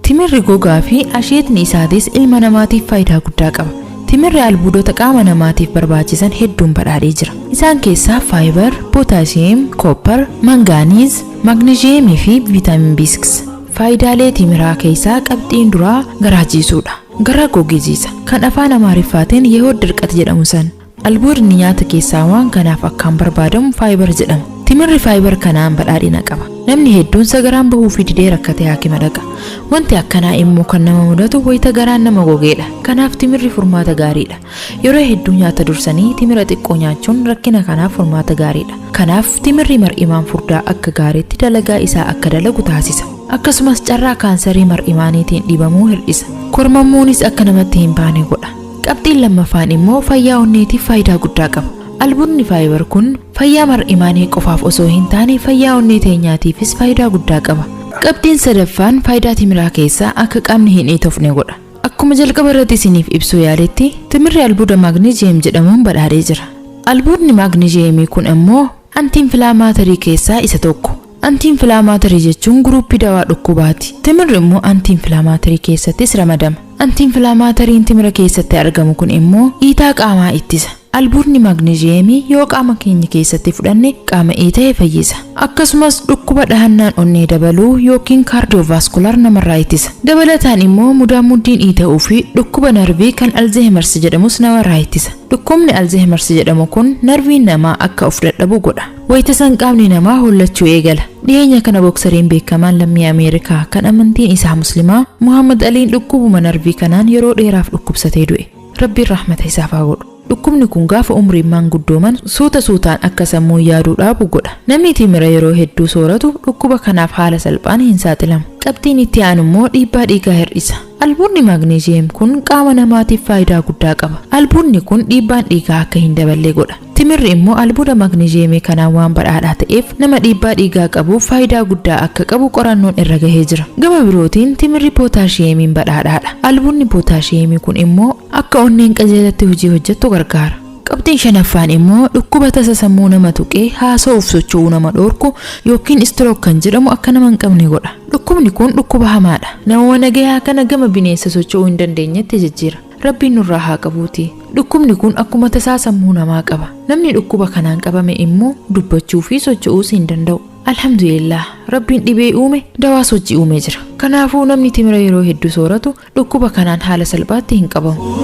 Timirri gogaa fi asheetni isaatis ilma namaatiif faayidaa guddaa qaba. Timirri albuudota qaama namaatiif barbaachisan hedduun badhaadhee jira. Isaan keessaa faayibar, pootaasiyem, koopper, mangaaniiz, magneeziyemii fi viitaamin B6. Faayidaalee timiraa keessaa qabxiin duraa garaajisuudha. Garaa gogeessiisa. Kan afaan Amaariffaatiin yehood dirqata jedhamu san. Albuudni nyaata keessaa waan kanaaf akkaan barbaadamu faayibar jedhama. Timirri faayibar kanaan badhaadhina qaba. Namni hedduun sagaraan bahuu fi didee rakkatee haakima dhaqa. Wanti akkanaa immoo kan nama mudatu wayita garaan nama gogeedha. Kanaaf timirri furmaata gaariidha. Yeroo hedduu nyaata dursanii timira xiqqoo nyaachuun rakkina kanaaf furmaata gaariidha. Kanaaf timirri mar'imaan furdaa akka gaariitti dalagaa isaa akka dalagu taasisa. Akkasumas carraa kaansarii mar'imaaniitiin dhibamuu hir'isa. Kormammuunis akka namatti hin baane godha. Qabxiin lammaffaan immoo fayyaa onneetiif faayidaa guddaa qaba. Albuudni faayibar kun fayyaa mar'imaanii qofaaf osoo hin taane fayyaa onnee teenyaatiifis faayidaa guddaa qaba. Qabxiin sadaffaan faayidaa timiraa keessaa akka qaamni hin dhiitofne godha. Akkuma jalqaba irratti isiniif ibsuu yaaletti timirri albuuda magneeziyem jedhamuun badhaadhee jira. Albuudni magneeziyemii kun immoo antiinfilaamaatarii keessaa isa tokko. Antiinfilaamaatarii jechuun guruppii dawaa dhukkubaati. Timirri immoo antiinfilaamaatarii keessattis ramadama. Antiinfilaamaatariin timira keessatti argamu kun immoo dhiitaa qaamaa ittisa. Albuudni magneeziyemii yoo qaama keenya keessatti fudhanne qaama dhiita'e fayyisa. Akkasumas dhukkuba dhahannaan onnee dabaluu yookiin kaardiyoovaaskular namarraa ittisa. Dabalataan immoo mudaa muddiin dhiita'uu fi dhukkuba narvii kan alzeemers jedhamus namarraa ittisa. Dhukkubni alzeemers jedhamu kun narviin namaa akka of dadhabu godha. Wayita san qaamni namaa hollachuu eegala. Dhiyeenya kana boksariin beekamaan lammii Ameerikaa kan amantiin isaa muslimaa Muhammad Aliin dhukkubuma narvii kanaan yeroo dheeraaf dhukkubsatee du'e. Rabbiin rahmata isaaf haa godhu. Dhukkubni kun gaafa umriin maanguddooman suutaan akka sammuu yaaduu dhaabu godha. Namni timira yeroo hedduu sooratu dhukkuba kanaaf haala salphaan hin saaxilamu. Qabxiin itti aanu immoo dhiibbaa dhiigaa hir'isa. Albuudni magneeziyem kun qaama namaatiif faayidaa guddaa qaba. Albuudni kun dhiibbaan dhiigaa akka hin daballe godha. Timirri immoo albuuda magneeziyemii kanaan waan badhaadhaa ta'eef nama dhiibbaa dhiigaa qabuuf faayidaa guddaa akka qabu qorannoon irra gahee jira. Gama birootiin timirri pootaashiyemiin badhaadhaadha. Albuudni pootaashiyemii kun immoo akka onneen qajeelatti hojii hojjettu gargaara. Qabxiin shanaffaan immoo dhukkuba tasa sammuu nama tuqee haasa'uuf socho'uu nama dhoorku yookiin istirook kan jedhamu akka nama hin qabne godha. Dhukkubni kun dhukkuba hamaadha. Nama nagayaa kana gama bineensa socho'uu hin dandeenyetti jijjiira. Rabbiin nurraa haa qabuuti. Dhukkubni kun akkuma tasaa sammuu namaa qaba. Namni dhukkuba kanaan qabame immoo dubbachuu fi socho'uus hin danda'u. Alhamdulillah, Rabbiin dhibee uume dawaas hojii uumee jira. Kanaafuu namni timira yeroo hedduu sooratu dhukkuba kanaan haala salphaatti hin qabamu.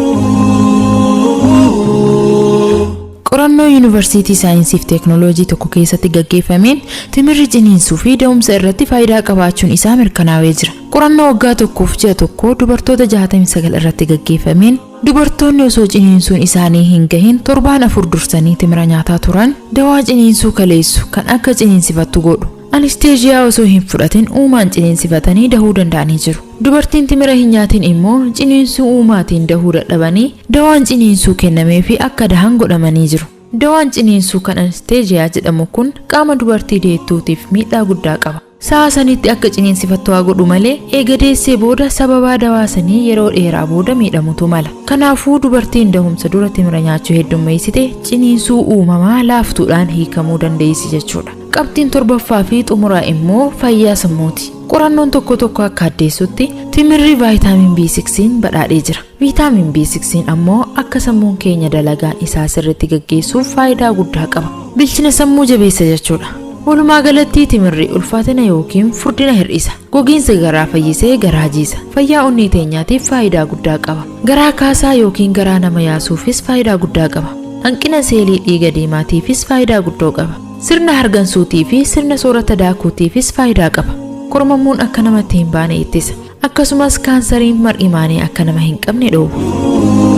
Qorannoo Yuunivarsiitii Saayinsii fi Teeknooloojii tokko keessatti gaggeeffameen timirri ciniinsuu fi da'umsa irratti faayidaa qabaachuun isaa mirkanaa'ee jira. Qorannoo waggaa tokkoof ji'a tokko dubartoota 69 irratti gaggeeffameen dubartoonni osoo ciniinsuun isaanii hin gahin torbaan 4 dursanii timira nyaataa turan dawaa ciniinsuu kaleessu kan akka ciniinsifattu godhu. Anesteeziyaa osoo hin fudhatin uumaan ciniinsifatanii dahuu danda'anii jiru. Dubartiin timira hin nyaatin immoo ciniinsuu uumaatiin dahuu dadhabanii dawaan ciniinsuu kennamee fi akka dahan godhamanii jiru. Dawaan ciniinsuu kan anesteeziyaa jedhamu kun qaama dubartii deettuutiif miidhaa guddaa qaba. Sa'a sanitti akka ciniinsifattu haa godhu malee eega deessee booda sababa dawaa sanii yeroo dheeraa booda miidhamutu mala. Kanaafuu dubartiin dahumsa dura timira nyaachuu heddummeessite ciniinsuu uumamaa laaftuudhaan hiikamuu dandeessi jechuudha. Qabxiin torbaffaa fi xumuraa immoo fayyaa sammuuti. Qorannoon tokko akka addeessutti timirri vaayitaamin B6 badhaadhee jira. Viitaamin B6 ammoo akka sammuun keenya dalagaan isaa sirriitti gaggeessuuf faayidaa guddaa qaba. Bilchina sammuu jabeessa jechuudha. Walumaa galatti timirri ulfaatina yookiin furdina hir'isa. Gogiinsa garaa fayyisee garaa jiisa. Fayyaa onnee teenyaatiif faayidaa guddaa qaba. Garaa kaasaa yookiin garaa nama yaasuufis faayidaa guddaa qaba. Hanqina seelii dhiiga diimaatiifis faayidaa guddoo qaba. Sirna hargansuutii fi sirna soorata daakuutiifis faayidaa qaba. Kormammuun akka namatti hin baane ittisa. Akkasumas kaansariin mar'imaanii akka nama hin qabne dhowwa.